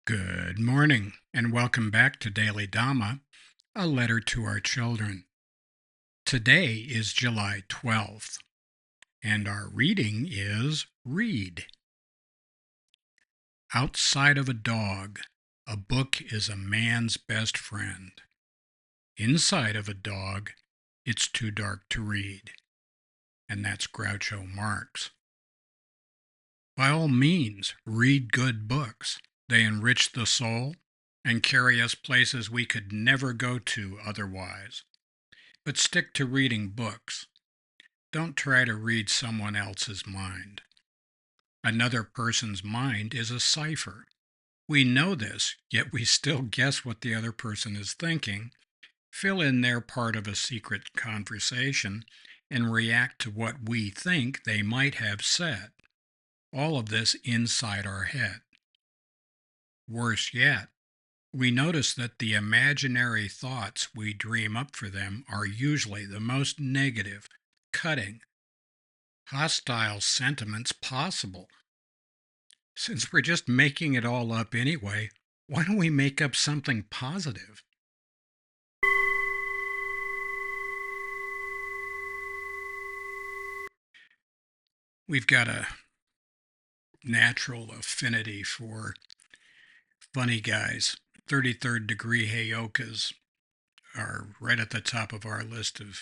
Good morning, and welcome back to Daily Dhamma, a letter to our children. Today is July 12th, and our reading is Read. Outside of a dog, a book is a man's best friend. Inside of a dog, it's too dark to read. And that's Groucho Marx. By all means, read good books. They enrich the soul and carry us places we could never go to otherwise. But stick to reading books. Don't try to read someone else's mind. Another person's mind is a cipher. We know this, yet we still guess what the other person is thinking, fill in their part of a secret conversation, and react to what we think they might have said. All of this inside our head. Worse yet, we notice that the imaginary thoughts we dream up for them are usually the most negative, cutting, hostile sentiments possible. Since we're just making it all up anyway, why don't we make up something positive? We've got a natural affinity for funny guys. 33rd degree Heyokas are right at the top of our list of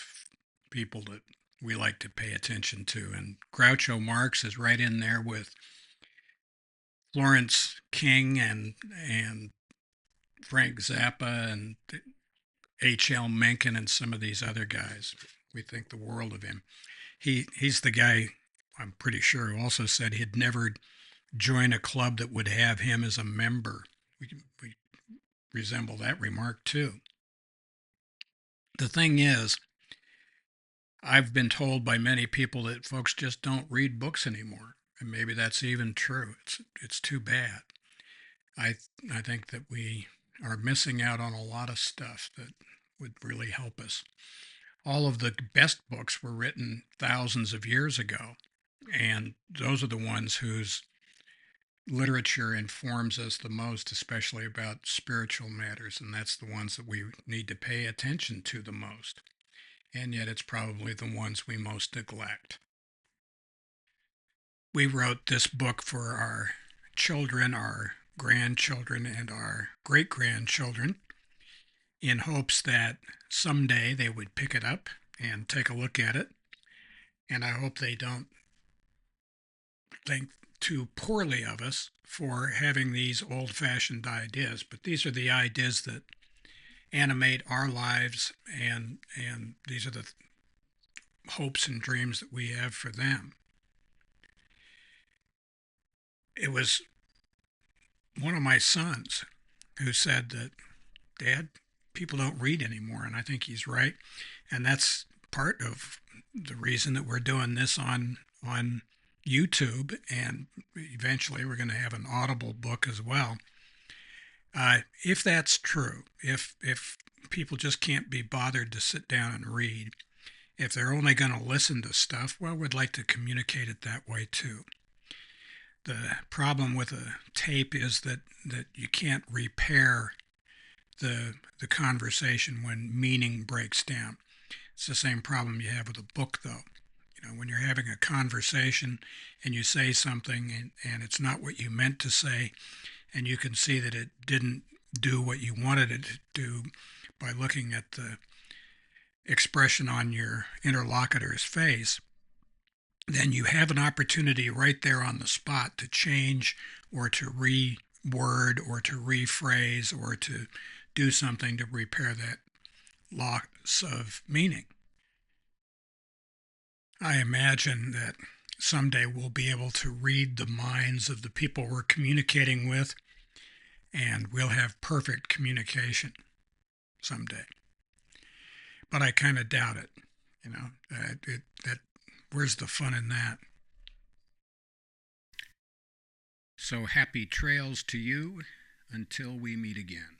people that we like to pay attention to. And Groucho Marx is right in there with Florence King and Frank Zappa and H.L. Mencken and some of these other guys. We think the world of him. He's the guy, I'm pretty sure, who also said he'd never join a club that would have him as a member. We resemble that remark too. The thing is, I've been told by many people that folks just don't read books anymore, and maybe that's even true. It's too bad. I think that we are missing out on a lot of stuff that would really help us. All of the best books were written thousands of years ago, and those are the ones whose literature informs us the most, especially about spiritual matters, and that's the ones that we need to pay attention to the most. And yet it's probably the ones we most neglect. We wrote this book for our children, our grandchildren, and our great grandchildren in hopes that someday they would pick it up and take a look at it. And I hope they don't think too poorly of us for having these old fashioned ideas, but these are the ideas that animate our lives, and these are the hopes and dreams that we have for them. It was one of my sons who said that, Dad, people don't read anymore, and I think he's right. And that's part of the reason that we're doing this on YouTube, and eventually we're going to have an Audible book as well. If that's true, if people just can't be bothered to sit down and read, if they're only going to listen to stuff, well, we'd like to communicate it that way too. The problem with a tape is that you can't repair the conversation when meaning breaks down. It's the same problem you have with a book, though. When you're having a conversation and you say something and it's not what you meant to say, and you can see that it didn't do what you wanted it to do by looking at the expression on your interlocutor's face, then you have an opportunity right there on the spot to change or to reword or to rephrase or to do something to repair that loss of meaning. I imagine that someday we'll be able to read the minds of the people we're communicating with, and we'll have perfect communication someday. But I kind of doubt it. Where's the fun in that? So happy trails to you until we meet again.